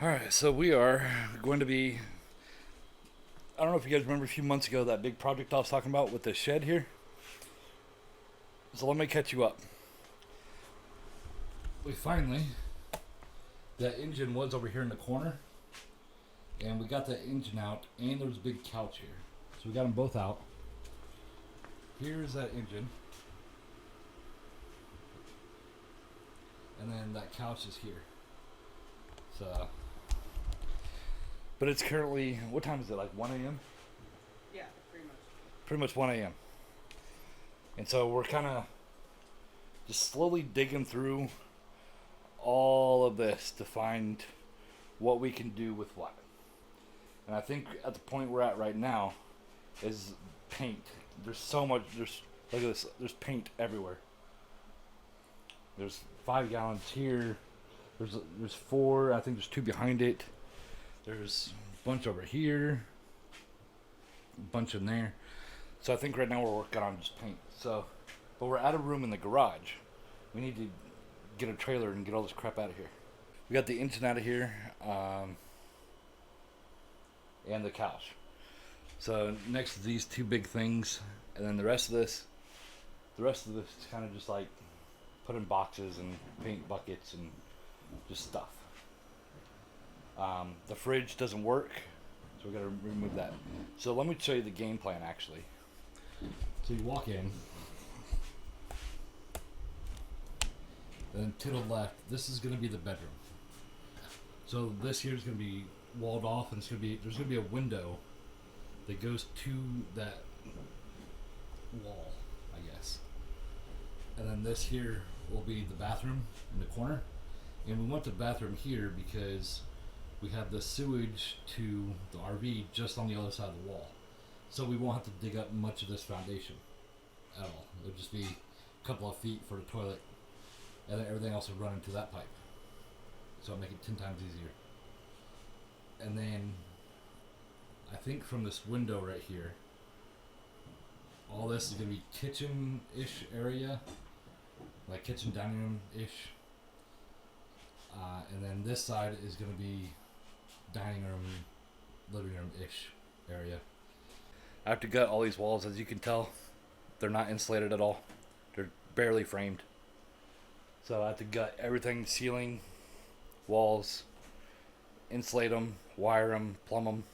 Alright, so we are going to be. I don't know if you guys remember a few months ago that big project I was talking about with the shed here. So let me catch you up. We finally. That engine was over here in the corner. And we got that engine out, and there was a big couch here. So we got them both out. Here's that engine. And then that couch is here. So. But it's currently. What time is it? Like 1 a.m.? Yeah, pretty much. Pretty much 1 a.m. And so we're kind of just slowly digging through all of this to find what we can do with what. And I think at the point we're at right now is paint. There's so much. Look at this. There's paint everywhere. There's 5 gallons here. There's 4. I think there's 2 behind it. There's a bunch over here. A bunch in there. So I think right now we're working on just paint. So, but we're out of room in the garage. We need to get a trailer and get all this crap out of here. We got the engine out of here, and the couch. So next to these 2 big things, and then the rest of this is kind of just like put in boxes and paint buckets and just stuff. The fridge doesn't work, so we got to remove that. So let me show you the game plan actually. So you walk in, then to the left, this is going to be the bedroom. So this here is going to be walled off, and there's going to be a window that goes to that wall, I guess. And then this here will be the bathroom in the corner. And we want the bathroom here because we have the sewage to the RV just on the other side of the wall. So we won't have to dig up much of this foundation at all. It'll just be a couple of feet for the toilet, and then everything else will run into that pipe. So it'll make it 10 times easier. And then I think from this window right here, all this is going to be kitchen-ish area, like kitchen dining room-ish. And then this side is going to be dining room, living room-ish area. I have to gut all these walls. As you can tell, they're not insulated at all. They're barely framed. So I have to gut everything, ceiling, walls, insulate them, wire them, plumb them,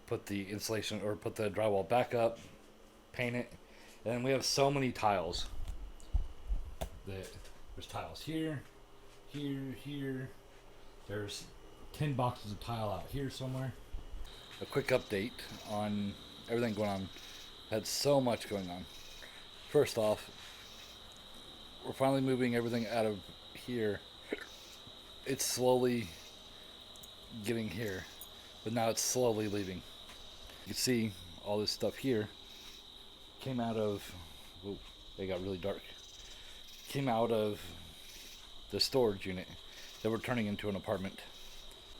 put the insulation or put the drywall back up, paint it. And then we have so many tiles that there's tiles here, here. There's 10 boxes of tile out here somewhere. A quick update on everything going on. Had so much going on. First off, we're finally moving everything out of here. It's slowly getting here, but now it's slowly leaving. You can see all this stuff here came out of, whoa, they got really dark. Came out of the storage unit that we're turning into an apartment.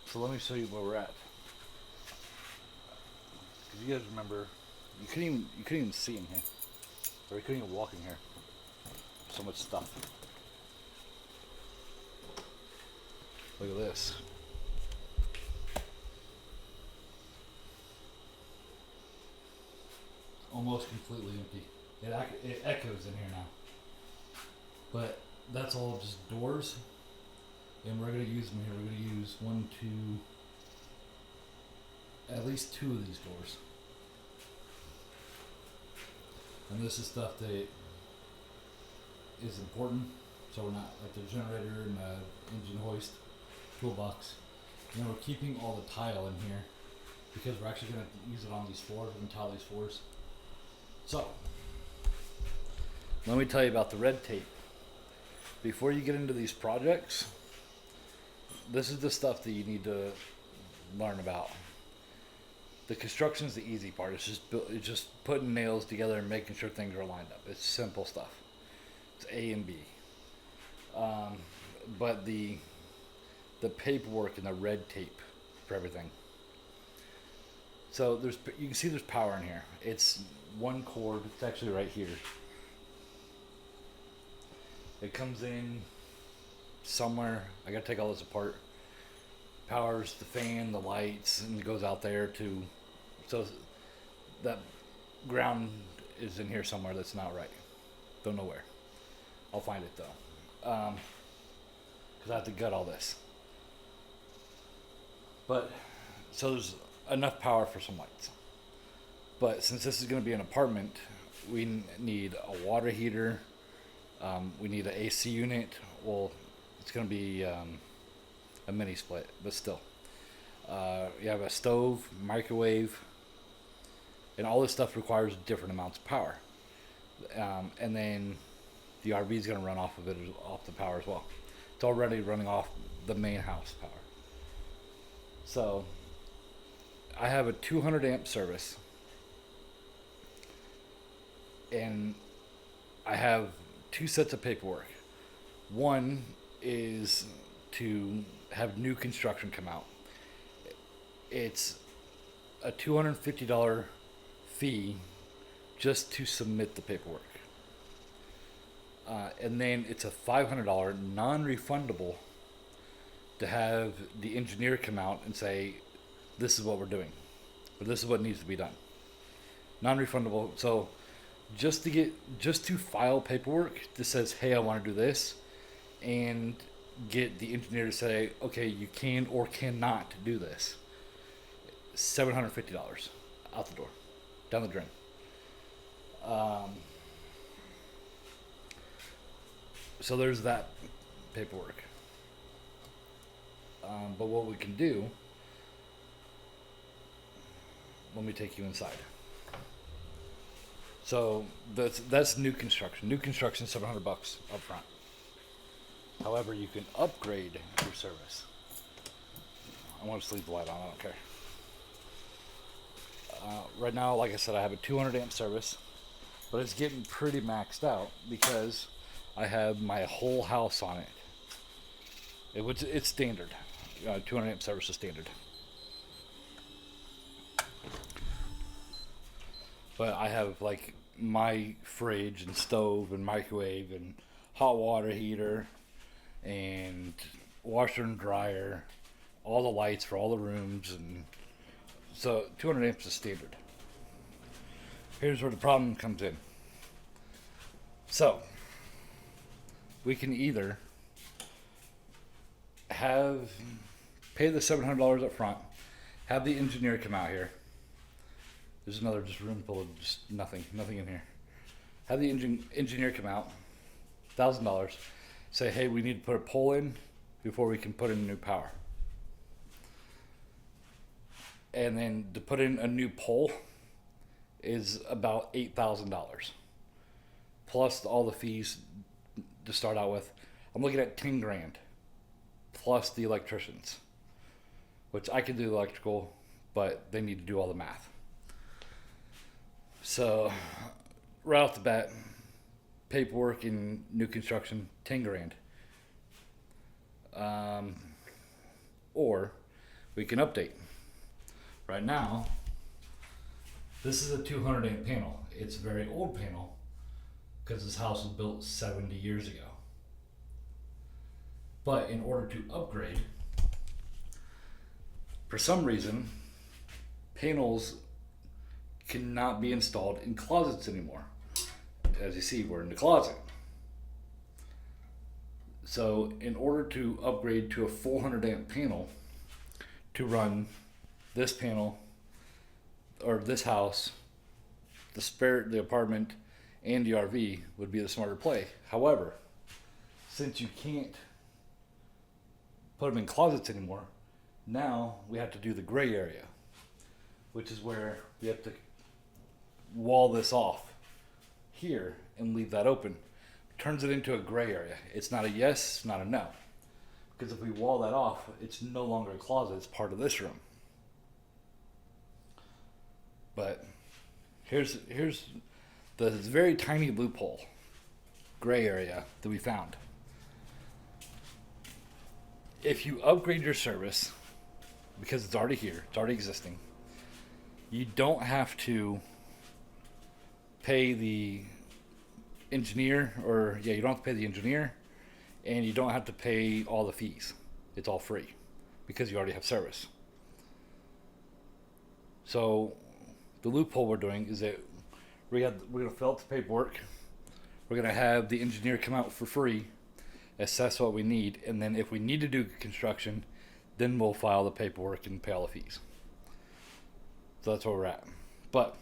So let me show you where we're at. Because you guys remember, you couldn't even see in here, or you couldn't even walk in here. So much stuff. Look at this. Almost completely empty. It echoes in here now. But that's all just doors. And we're going to use them here. We're going to use at least 2 of these doors. And this is stuff that is important. So we're not like the generator and the engine hoist, toolbox. And then we're keeping all the tile in here because we're actually going to use it on these floors. We're going to tile these floors. So, let me tell you about the red tape. Before you get into these projects, this is the stuff that you need to learn about. The construction is the easy part. It's just putting nails together and making sure things are lined up. It's simple stuff. It's A and B. But the paperwork and the red tape for everything. So you can see there's power in here. It's one cord. It's actually right here. It comes in somewhere. I gotta take all this apart. powers the fan, the lights, and it goes out there to. So that ground is in here somewhere that's not right. Don't know where. I'll find it though. Because I have to gut all this. But so there's enough power for some lights. But since this is going to be an apartment, we need a water heater. We need an AC unit. Well, it's going to be a mini split, but still. You have a stove, microwave, and all this stuff requires different amounts of power. And then the RV is going to run off of it, off the power as well. It's already running off the main house power. So I have a 200 amp service, and I have two sets of paperwork. One is to have new construction come out. It's a $250 fee just to submit the paperwork. And then it's a $500 non-refundable to have the engineer come out and say, this is what we're doing, or this is what needs to be done. Non-refundable. So just to file paperwork that says, hey, I want to do this, and get the engineer to say, okay, you can or cannot do this. $750 out the door, down the drain. So there's that paperwork. But what we can do, let me take you inside. So that's new construction. New construction, $700 up front. However, you can upgrade your service. I want to leave the light on, I don't care. Right now, like I said, I have a 200 amp service, but it's getting pretty maxed out because I have my whole house on it. It's standard. 200 amp service is standard. But I have like my fridge and stove and microwave and hot water heater and washer and dryer, all the lights for all the rooms, and so 200 amps is standard. Here's where the problem comes in. So we can either pay the $700 up front, have the engineer come out here. There's another just room full of just nothing in here. Have the engineer come out, $1,000. Say, hey, we need to put a pole in before we can put in new power. And then to put in a new pole is about $8,000. Plus all the fees to start out with. I'm looking at 10 grand. Plus the electricians. Which I can do the electrical, but they need to do all the math. So, right off the bat, paperwork in new construction, 10 grand. Or we can update. Right now, this is a 200 amp panel. It's a very old panel because this house was built 70 years ago. But in order to upgrade, for some reason, panels cannot be installed in closets anymore. As you see, we're in the closet. So in order to upgrade to a 400 amp panel to run this panel or this house, the apartment, and the RV would be the smarter play. However, since you can't put them in closets anymore, now we have to do the gray area, which is where we have to wall this off here and leave that open. Turns it into a gray area. It's not a yes, it's not a no. Because if we wall that off, it's no longer a closet, it's part of this room. But here's the very tiny loophole, gray area that we found. If you upgrade your service, because it's already here, it's already existing, you don't have to pay the engineer, you don't have to pay the engineer, and you don't have to pay all the fees. It's all free. because you already have service. So the loophole we're doing is that we're going to fill out the paperwork. We're going to have the engineer come out for free, assess what we need, and then if we need to do construction, then we'll file the paperwork and pay all the fees. So that's where we're at. But